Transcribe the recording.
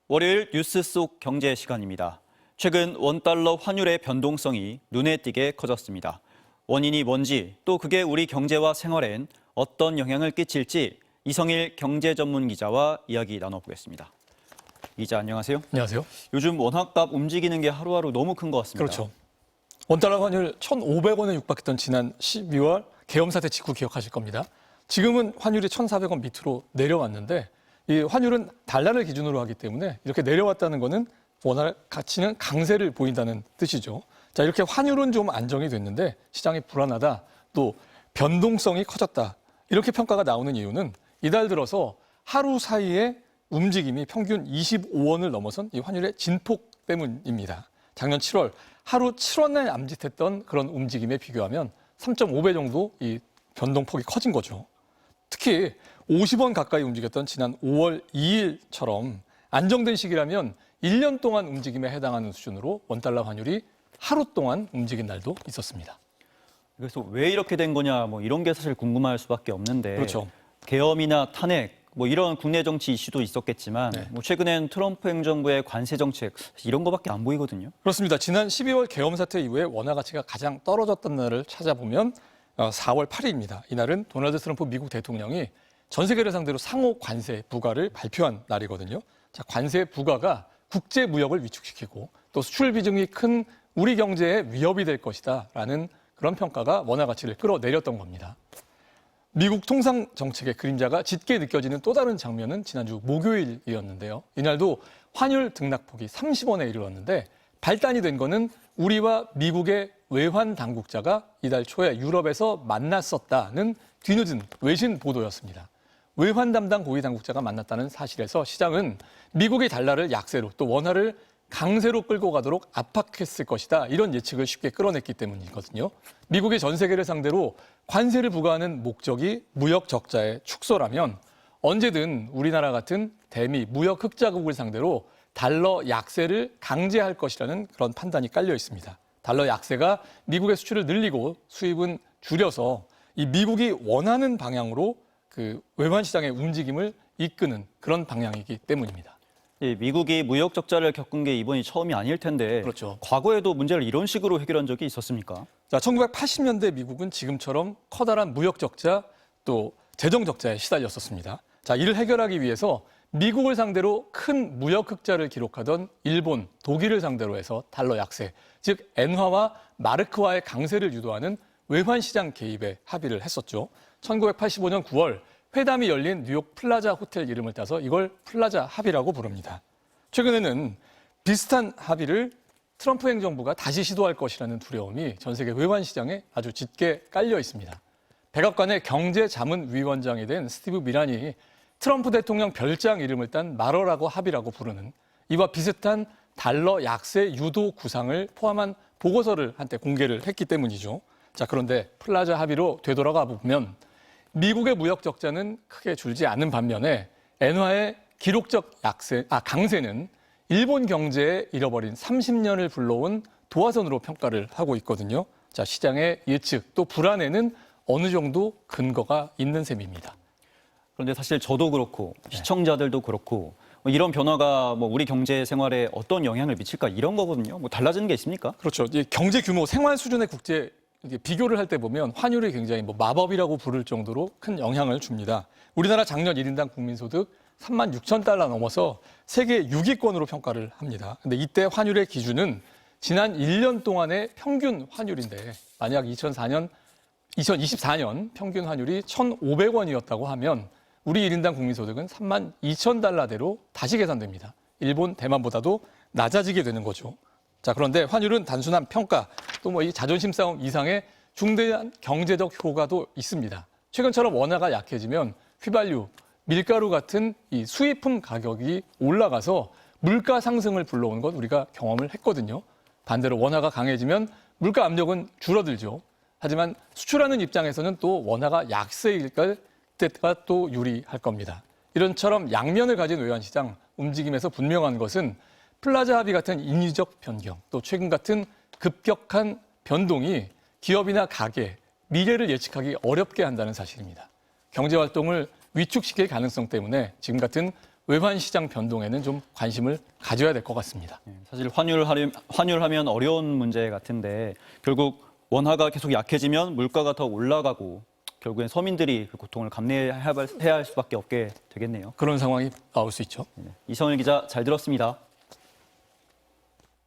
월요일 뉴스 속 경제 시간입니다. 최근 원달러 환율의 변동성이 눈에 띄게 커졌습니다. 원인이 뭔지 또 그게 우리 경제와 생활엔 어떤 영향을 끼칠지 이성일 경제 전문 기자와 이야기 나눠보겠습니다. 기자 안녕하세요. 안녕하세요. 요즘 원화값 움직이는 게 하루하루 너무 큰 것 같습니다. 그렇죠. 원달러 환율 1,500원에 육박했던 지난 12월 계엄 사태 직후 기억하실 겁니다. 지금은 환율이 1,400원 밑으로 내려왔는데 이 환율은 달러를 기준으로 하기 때문에 이렇게 내려왔다는 거는 원화 가치는 강세를 보인다는 뜻이죠. 자, 이렇게 환율은 좀 안정이 됐는데 시장이 불안하다, 또 변동성이 커졌다. 이렇게 평가가 나오는 이유는 이달 들어서 하루 사이에 움직임이 평균 25원을 넘어선 이 환율의 진폭 때문입니다. 작년 7월 하루 7원에 남짓했던 그런 움직임에 비교하면 3.5배 정도 이 변동폭이 커진 거죠. 특히 50원 가까이 움직였던 지난 5월 2일처럼 안정된 시기라면 1년 동안 움직임에 해당하는 수준으로 원달러 환율이 하루 동안 움직인 날도 있었습니다. 그래서 왜 이렇게 된 거냐 이런 게 사실 궁금할 수밖에 없는데 그렇죠. 계엄이나 탄핵 이런 국내 정치 이슈도 있었겠지만 네. 최근엔 트럼프 행정부의 관세 정책 이런 거밖에 안 보이거든요. 그렇습니다. 지난 12월 계엄 사태 이후에 원화 가치가 가장 떨어졌던 날을 찾아보면 4월 8일입니다. 이날은 도널드 트럼프 미국 대통령이 전 세계를 상대로 상호 관세 부과를 발표한 날이거든요. 자, 관세 부과가 국제 무역을 위축시키고 또 수출 비중이 큰 우리 경제에 위협이 될 것이다라는 그런 평가가 원화 가치를 끌어내렸던 겁니다. 미국 통상 정책의 그림자가 짙게 느껴지는 또 다른 장면은 지난주 목요일이었는데요. 이날도 환율 등락폭이 30원에 이르렀는데 발단이 된 거는 우리와 미국의 외환 당국자가 이달 초에 유럽에서 만났었다는 뒤늦은 외신 보도였습니다. 외환 담당 고위 당국자가 만났다는 사실에서 시장은 미국이 달러를 약세로 또 원화를 강세로 끌고 가도록 압박했을 것이다. 이런 예측을 쉽게 끌어냈기 때문이거든요. 미국이 전 세계를 상대로 관세를 부과하는 목적이 무역 적자의 축소라면 언제든 우리나라 같은 대미 무역 흑자국을 상대로 달러 약세를 강제할 것이라는 그런 판단이 깔려 있습니다. 달러 약세가 미국의 수출을 늘리고 수입은 줄여서 이 미국이 원하는 방향으로 그 외환 시장의 움직임을 이끄는 그런 방향이기 때문입니다. 예, 미국이 무역 적자를 겪은 게 이번이 처음이 아닐 텐데 그렇죠. 과거에도 문제를 이런 식으로 해결한 적이 있었습니까? 자, 1980년대 미국은 지금처럼 커다란 무역 적자 또 재정 적자에 시달렸었습니다. 자, 이를 해결하기 위해서 미국을 상대로 큰 무역 흑자를 기록하던 일본, 독일을 상대로 해서 달러 약세, 즉 엔화와 마르크화의 강세를 유도하는 외환 시장 개입에 합의를 했었죠. 1985년 9월 회담이 열린 뉴욕 플라자 호텔 이름을 따서 이걸 플라자 합의라고 부릅니다. 최근에는 비슷한 합의를 트럼프 행정부가 다시 시도할 것이라는 두려움이 전 세계 외환 시장에 아주 짙게 깔려 있습니다. 백악관의 경제자문위원장이 된 스티브 미란이 트럼프 대통령 별장 이름을 딴 마러라고 합의라고 부르는 이와 비슷한 달러 약세 유도 구상을 포함한 보고서를 한때 공개를 했기 때문이죠. 자, 그런데 플라자 합의로 되돌아가 보면 미국의 무역 적자는 크게 줄지 않은 반면에 엔화의 기록적 강세는 일본 경제에 잃어버린 30년을 불러온 도화선으로 평가를 하고 있거든요. 자, 시장의 예측 또 불안에는 어느 정도 근거가 있는 셈입니다. 그런데 사실 저도 그렇고 시청자들도 그렇고 이런 변화가 우리 경제 생활에 어떤 영향을 미칠까 이런 거거든요. 달라지는 게 있습니까? 그렇죠. 이 경제 규모, 생활 수준의 국제 비교를 할 때 보면 환율이 굉장히 마법이라고 부를 정도로 큰 영향을 줍니다. 우리나라 작년 1인당 국민소득 36,000달러 넘어서 세계 6위권으로 평가를 합니다. 근데 이때 환율의 기준은 지난 1년 동안의 평균 환율인데 만약 2024년 평균 환율이 1,500원이었다고 하면 우리 1인당 국민소득은 32,000달러대로 다시 계산됩니다. 일본, 대만보다도 낮아지게 되는 거죠. 자, 그런데 환율은 단순한 평가 또 이 자존심 싸움 이상의 중대한 경제적 효과도 있습니다. 최근처럼 원화가 약해지면 휘발유, 밀가루 같은 이 수입품 가격이 올라가서 물가 상승을 불러오는 것 우리가 경험을 했거든요. 반대로 원화가 강해지면 물가 압력은 줄어들죠. 하지만 수출하는 입장에서는 또 원화가 약세일 때가 또 유리할 겁니다. 이런처럼 양면을 가진 외환시장 움직임에서 분명한 것은 플라자 합의 같은 인위적 변경, 또 최근 같은 급격한 변동이 기업이나 가게, 미래를 예측하기 어렵게 한다는 사실입니다. 경제활동을 위축시킬 가능성 때문에 지금 같은 외환 시장 변동에는 좀 관심을 가져야 될 것 같습니다. 사실 환율하면 어려운 문제 같은데 결국 원화가 계속 약해지면 물가가 더 올라가고 결국엔 서민들이 그 고통을 감내해야 할 수밖에 없게 되겠네요. 그런 상황이 나올 수 있죠. 이성일 기자 잘 들었습니다.